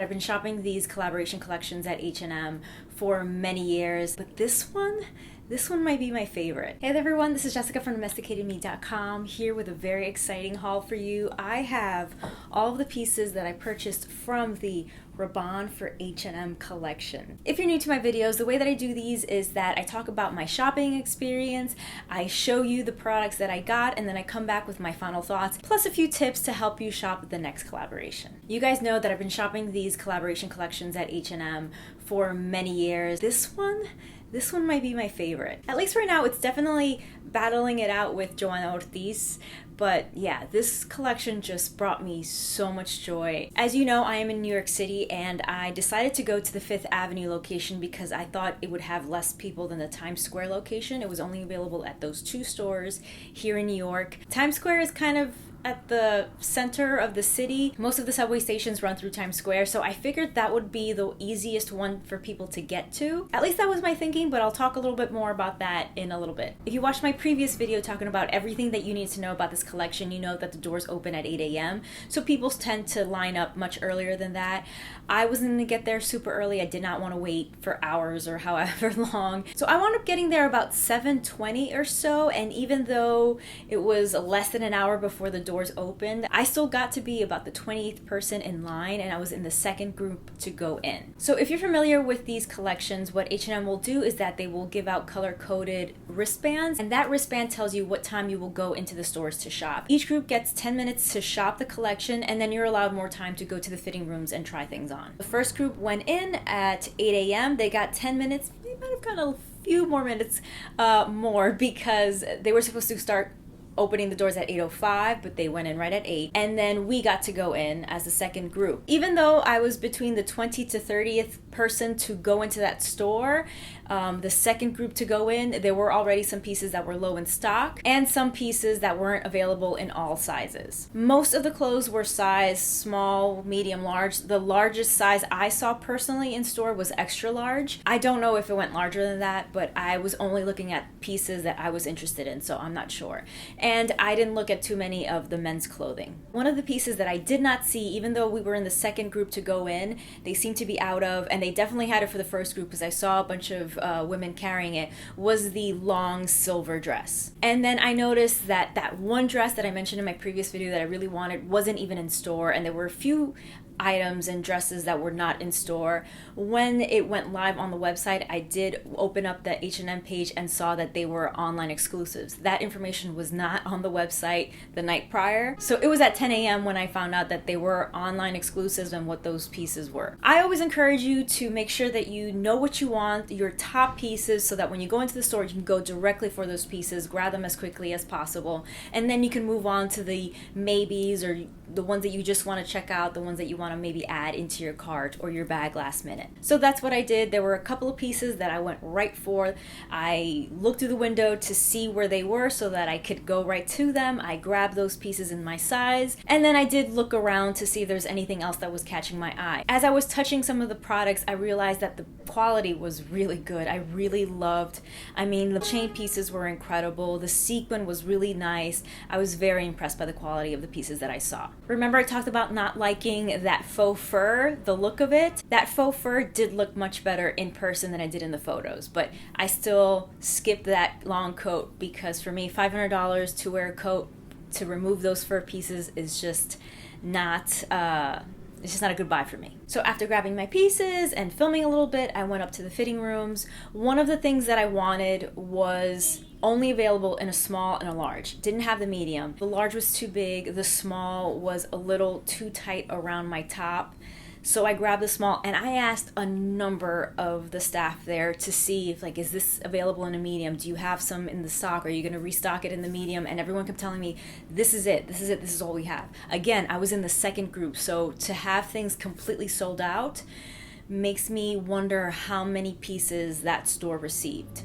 I've been shopping these collaboration collections at H&M for many years, but this one might be my favorite. Hey there everyone, this is Jessica from DomesticatedMe.com here with a very exciting haul for you. I have all of the pieces that I purchased from the Rabanne for H&M collection. If you're new to my videos, the way that I do these is that I talk about my shopping experience, I show you the products that I got, and then I come back with my final thoughts, plus a few tips to help you shop the next collaboration. You guys know that I've been shopping these collaboration collections at H&M for many years. This one might be my favorite. At least right now, it's definitely battling it out with Joana Ortiz. But yeah, this collection just brought me so much joy. As you know, I am in New York City and I decided to go to the 5th Avenue location because I thought it would have less people than the Times Square location. It was only available at those two stores here in New York. Times Square is kind of at the center of the city. Most of the subway stations run through Times Square, so I figured that would be the easiest one for people to get to. At least that was my thinking, but I'll talk a little bit more about that in a little bit. If you watched my previous video talking about everything that you need to know about this collection, you know that the doors open at 8 a.m. So people tend to line up much earlier than that. I was going to get there super early. I did not want to wait for hours or however long. So I wound up getting there about 7:20 or so, and even though it was less than an hour before the doors opened, I still got to be about the 28th person in line, and I was in the second group to go in. So if you're familiar with these collections, what H&M will do is that they will give out color-coded wristbands, and that wristband tells you what time you will go into the stores to shop. Each group gets 10 minutes to shop the collection, and then you're allowed more time to go to the fitting rooms and try things on. The first group went in at 8 a.m. They got 10 minutes. They might have gotten a few more minutes more because they were supposed to start opening the doors at 8:05, but they went in right at 8, and then we got to go in as the second group. Even though I was between the 20th to 30th person to go into that store, the second group to go in, there were already some pieces that were low in stock and some pieces that weren't available in all sizes. Most of the clothes were size small, medium, large. The largest size I saw personally in store was extra large. I don't know if it went larger than that, but I was only looking at pieces that I was interested in, so I'm not sure. And I didn't look at too many of the men's clothing. One of the pieces that I did not see, even though we were in the second group to go in, they seemed to be out of, and they definitely had it for the first group because I saw a bunch of women carrying it, was the long silver dress. And then I noticed that that one dress that I mentioned in my previous video that I really wanted wasn't even in store, and there were a few items and dresses that were not in store. When it went live on the website, I did open up the H&M page and saw that they were online exclusives. That information was not on the website the night prior. So it was at 10 a.m. when I found out that they were online exclusives and what those pieces were. I always encourage you to make sure that you know what you want, your top pieces, so that when you go into the store, you can go directly for those pieces, grab them as quickly as possible, and then you can move on to the maybes or the ones that you just want to check out, the ones that you want to maybe add into your cart or your bag last minute. So that's what I did. There were a couple of pieces that I went right for. I looked through the window to see where they were so that I could go right to them. I grabbed those pieces in my size, and then I did look around to see if there's anything else that was catching my eye. As I was touching some of the products, I realized that the quality was really good. I really loved, the chain pieces were incredible. The sequin was really nice. I was very impressed by the quality of the pieces that I saw. Remember I talked about not liking that faux fur, the look of it? That faux fur did look much better in person than I did in the photos, but I still skipped that long coat because for me, $500 to wear a coat to remove those fur pieces is just not it's just not a good buy for me. So after grabbing my pieces and filming a little bit, I went up to the fitting rooms. One of the things that I wanted was only available in a small and a large. Didn't have the medium. The large was too big. The small was a little too tight around my top. So I grabbed the small, and I asked a number of the staff there to see if, is this available in a medium? Do you have some in the stock? Are you going to restock it in the medium? And everyone kept telling me, this is it, this is all we have. Again, I was in the second group, so to have things completely sold out makes me wonder how many pieces that store received.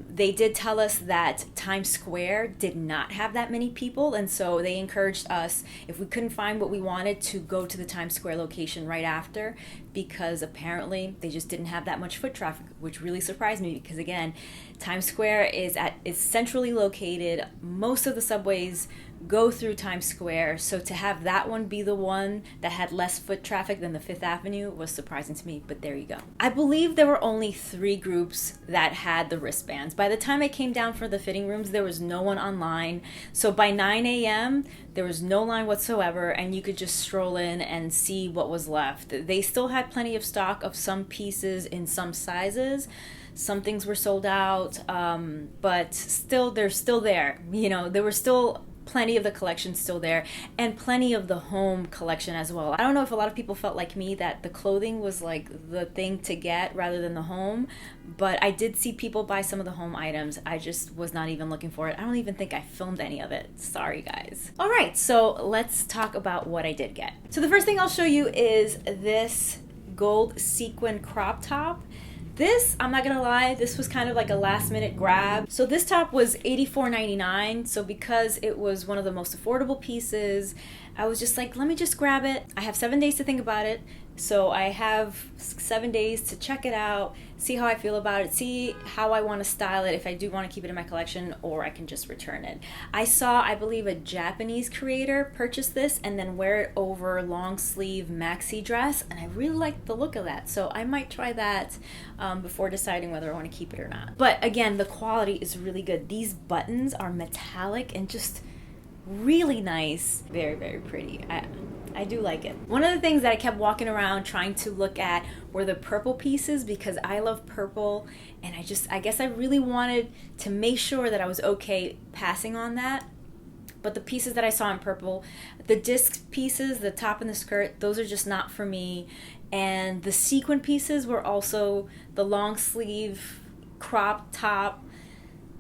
They did tell us that Times Square did not have that many people, and so they encouraged us, if we couldn't find what we wanted, to go to the Times Square location right after, because apparently they just didn't have that much foot traffic, which really surprised me because, again, Times Square is centrally located. Most of the subways go through Times Square. So to have that one be the one that had less foot traffic than the Fifth Avenue was surprising to me, but there you go. I believe there were only 3 groups that had the wristbands. By the time I came down for the fitting rooms, there was no one online. So by 9 a.m., there was no line whatsoever, and you could just stroll in and see what was left. They still had plenty of stock of some pieces in some sizes. Some things were sold out, but still, they're still there. You know, there were still plenty of the collection still there, and plenty of the home collection as well. I don't know if a lot of people felt like me that the clothing was like the thing to get rather than the home, but I did see people buy some of the home items. I just was not even looking for it. I don't even think I filmed any of it. Sorry, guys. All right, so let's talk about what I did get. So the first thing I'll show you is this gold sequin crop top. This, I'm not gonna lie, this was kind of like a last minute grab. So this top was $84.99. So because it was one of the most affordable pieces, I was just like, let me just grab it. I have 7 days to think about it. So I have 7 days to check it out, see how I feel about it, see how I want to style it, if I do want to keep it in my collection, or I can just return it. I saw, I believe, a Japanese creator purchase this and then wear it over long sleeve maxi dress, and I really liked the look of that. So I might try that before deciding whether I want to keep it or not. But again, the quality is really good. These buttons are metallic and just really nice. Very, very pretty. I do like it. One of the things that I kept walking around trying to look at were the purple pieces, because I love purple, and I guess I really wanted to make sure that I was okay passing on that. But the pieces that I saw in purple, the disc pieces, the top and the skirt, those are just not for me. And the sequin pieces were also the long sleeve crop top,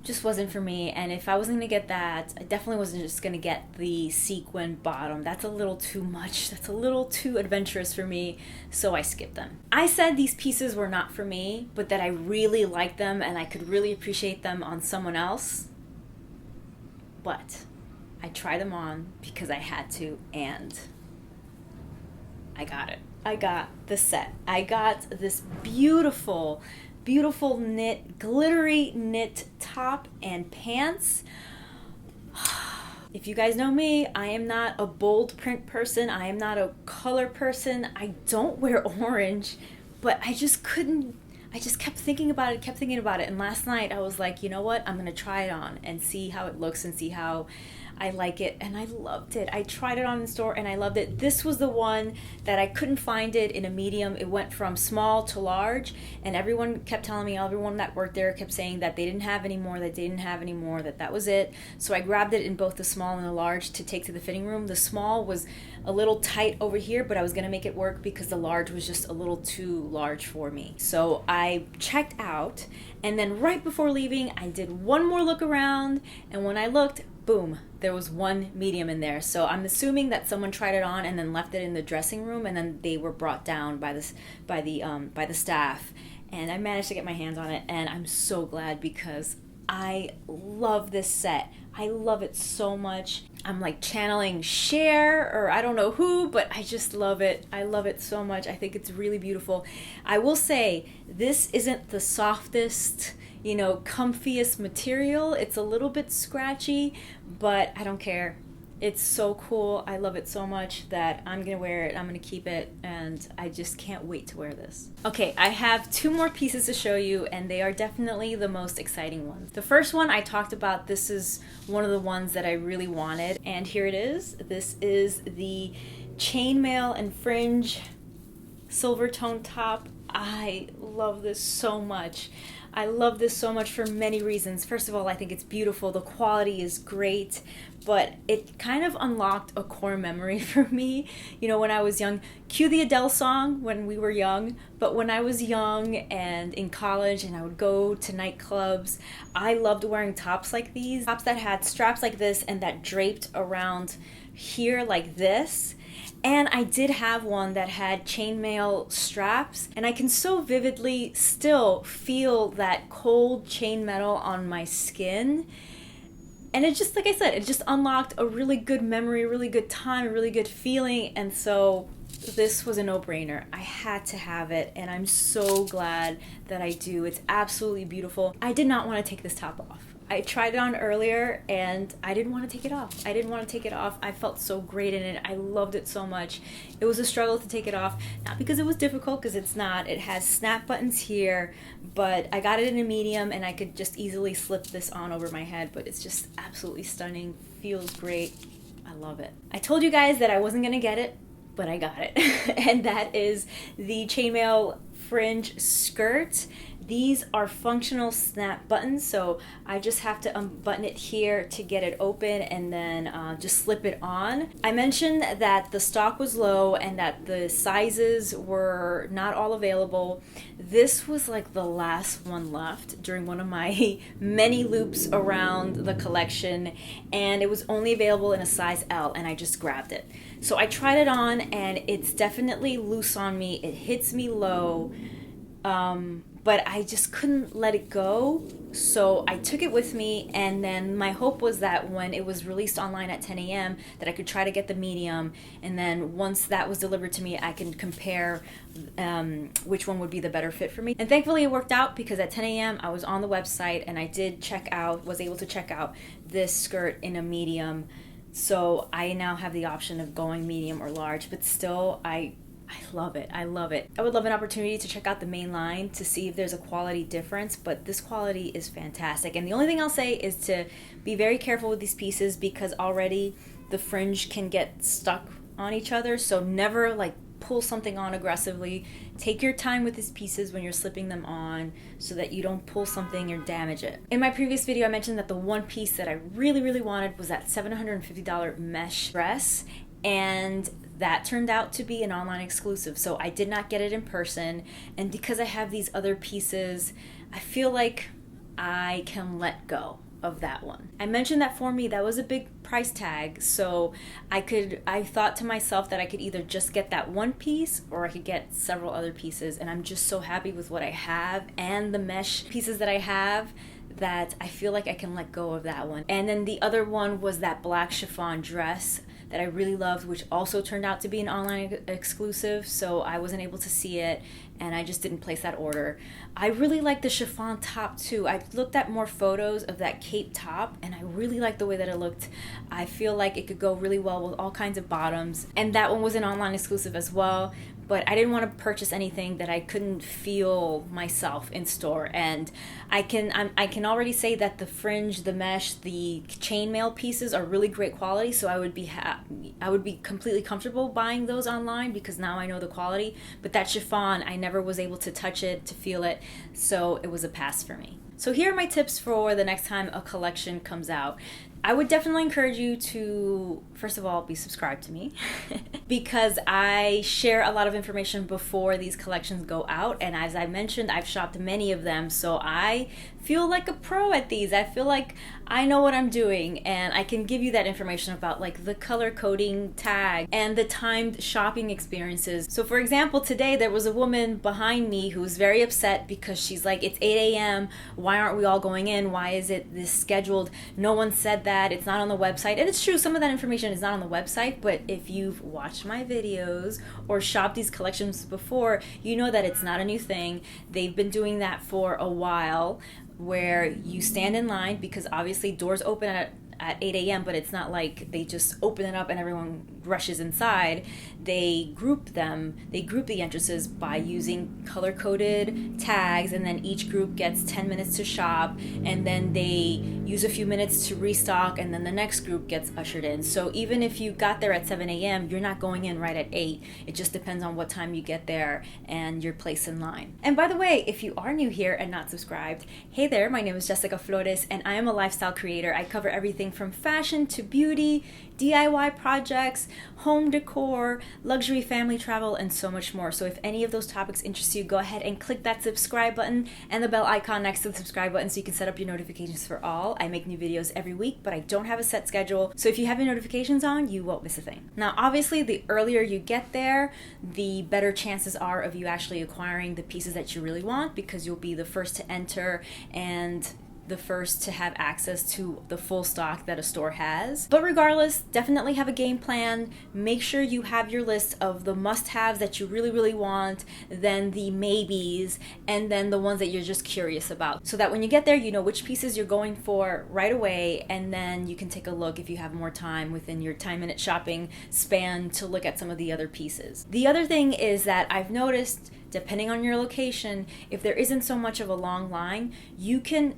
just wasn't for me. And if I wasn't gonna get that, I definitely wasn't just gonna get the sequin bottom. That's a little too much. That's a little too adventurous for me, so I skipped them. I said these pieces were not for me, but that I really liked them and I could really appreciate them on someone else. But I tried them on because I had to, and I got it. I got the set. I got this beautiful knit, glittery knit top and pants. If you guys know me, I am not a bold print person. I am not a color person. I don't wear orange, but I just kept thinking about it. And last night I was like, you know what? I'm gonna try it on and see how it looks and see how I like it, and I loved it. I tried it on in the store and I loved it. This was the one that I couldn't find it in a medium. It went from small to large, and everyone kept telling me, everyone that worked there kept saying that they didn't have any more, that was it. So I grabbed it in both the small and the large to take to the fitting room. The small was a little tight over here, but I was gonna make it work because the large was just a little too large for me. So I checked out, and then right before leaving, I did one more look around, and when I looked, boom, there was one medium in there. So I'm assuming that someone tried it on and then left it in the dressing room, and then they were brought down by the staff, and I managed to get my hands on it, and I'm so glad because I love this set. I love it so much. I'm like channeling Cher, or I don't know who, but I just love it. I love it so much. I think it's really beautiful. I will say this isn't the softest, comfiest material. It's a little bit scratchy, but I don't care. It's so cool. I love it so much that I'm gonna wear it. I'm gonna keep it, and I just can't wait to wear this. Okay, I have 2 more pieces to show you, and they are definitely the most exciting ones. The first one I talked about. This is one of the ones that I really wanted, and here it is. This is the chainmail and fringe silver tone top. I love this so much. I love this so much for many reasons. First of all, I think it's beautiful. The quality is great, but it kind of unlocked a core memory for me. When I was young, cue the Adele song, When We Were Young, but when I was young and in college and I would go to nightclubs, I loved wearing tops like these, tops that had straps like this and that draped around here like this. And I did have one that had chainmail straps, and I can so vividly still feel that cold chain metal on my skin. And it just, like I said, it just unlocked a really good memory, a really good time, a really good feeling. And so this was a no-brainer. I had to have it, and I'm so glad that I do. It's absolutely beautiful. I did not want to take this top off. I tried it on earlier and I didn't want to take it off. I felt so great in it. I loved it so much. It was a struggle to take it off. Not because it was difficult, because it's not. It has snap buttons here, but I got it in a medium and I could just easily slip this on over my head, but it's just absolutely stunning. Feels great. I love it. I told you guys that I wasn't going to get it, but I got it. And that is the chainmail fringe skirt. These are functional snap buttons, so I just have to unbutton it here to get it open and then just slip it on. I mentioned that the stock was low and that the sizes were not all available. This was like the last one left during one of my many loops around the collection, and it was only available in a size L, and I just grabbed it. So I tried it on and it's definitely loose on me. It hits me low. But I just couldn't let it go, so I took it with me, and then my hope was that when it was released online at 10 a.m. that I could try to get the medium, and then once that was delivered to me, I can compare which one would be the better fit for me. And thankfully it worked out, because at 10 a.m. I was on the website and I was able to check out this skirt in a medium, so I now have the option of going medium or large, but still I love it. I love it. I would love an opportunity to check out the main line to see if there's a quality difference, but this quality is fantastic. And the only thing I'll say is to be very careful with these pieces, because already the fringe can get stuck on each other, so never like pull something on aggressively. Take your time with these pieces when you're slipping them on so that you don't pull something or damage it. In my previous video, I mentioned that the one piece that I really wanted was that $750 mesh dress, and that turned out to be an online exclusive, so I did not get it in person. And because I have these other pieces, I feel like I can let go of that one. I mentioned that for me, that was a big price tag, so I thought to myself that I could either just get that one piece or I could get several other pieces, and I'm just so happy with what I have and the mesh pieces that I have that I feel like I can let go of that one. And then the other one was that black chiffon dress that I really loved, which also turned out to be an online exclusive, so I wasn't able to see it and I just didn't place that order. I really like the chiffon top too. I looked at more photos of that cape top and I really liked the way that it looked. I feel like it could go really well with all kinds of bottoms, and that one was an online exclusive as well. But I didn't want to purchase anything that I couldn't feel myself in store. And I can already say that the fringe, the mesh, the chainmail pieces are really great quality. So I would be completely comfortable buying those online, because now I know the quality. But that chiffon, I never was able to touch it, to feel it. So it was a pass for me. So here are my tips for the next time a collection comes out. I would definitely encourage you to, first of all, be subscribed to me because I share a lot of information before these collections go out. And as I mentioned, I've shopped many of them, so I feel like a pro at these. I feel like I know what I'm doing, and I can give you that information about like the color coding tag and the timed shopping experiences. So for example, today there was a woman behind me who was very upset because she's like, it's 8 a.m. Why aren't we all going in? Why is it this scheduled? No one said that. It's not on the website. And it's true, some of that information is not on the website, but if you've watched my videos or shopped these collections before, you know that it's not a new thing. They've been doing that for a while, where you stand in line, because obviously doors open at 8 a.m., but it's not like they just open it up and everyone rushes inside. They group the entrances by using color-coded tags, and then each group gets 10 minutes to shop, and then they use a few minutes to restock, and then the next group gets ushered in. So even if you got there at 7 a.m., you're not going in right at 8. It just depends on what time you get there and your place in line. And by the way, if you are new here and not subscribed, hey there, my name is Jessica Flores, and I am a lifestyle creator. I cover everything from fashion to beauty, DIY projects, home decor, luxury family travel, and so much more. So if any of those topics interest you, go ahead and click that subscribe button and the bell icon next to the subscribe button so you can set up your notifications for all. I make new videos every week, but I don't have a set schedule. So if you have your notifications on, you won't miss a thing. Now, obviously, the earlier you get there, the better chances are of you actually acquiring the pieces that you really want, because you'll be the first to enter, and the first to have access to the full stock that a store has. But regardless, definitely have a game plan. Make sure you have your list of the must-haves that you really, really want, then the maybes, and then the ones that you're just curious about. So that when you get there, you know which pieces you're going for right away, and then you can take a look if you have more time within your time-minute shopping span to look at some of the other pieces. The other thing is that I've noticed, depending on your location, if there isn't so much of a long line, you can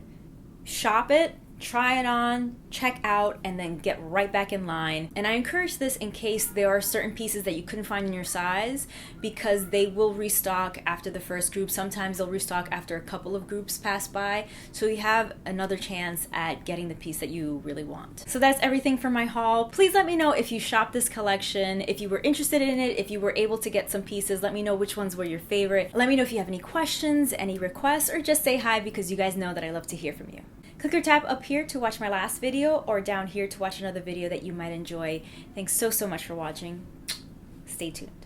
shop it, try it on, check out, and then get right back in line. And I encourage this in case there are certain pieces that you couldn't find in your size, because they will restock after the first group. Sometimes they'll restock after a couple of groups pass by, so you have another chance at getting the piece that you really want. So that's everything for my haul. Please let me know if you shopped this collection, if you were interested in it, if you were able to get some pieces. Let me know which ones were your favorite. Let me know if you have any questions, any requests, or just say hi, because you guys know that I love to hear from you. Click or tap up here to watch my last video, or down here to watch another video that you might enjoy. Thanks so much for watching. Stay tuned.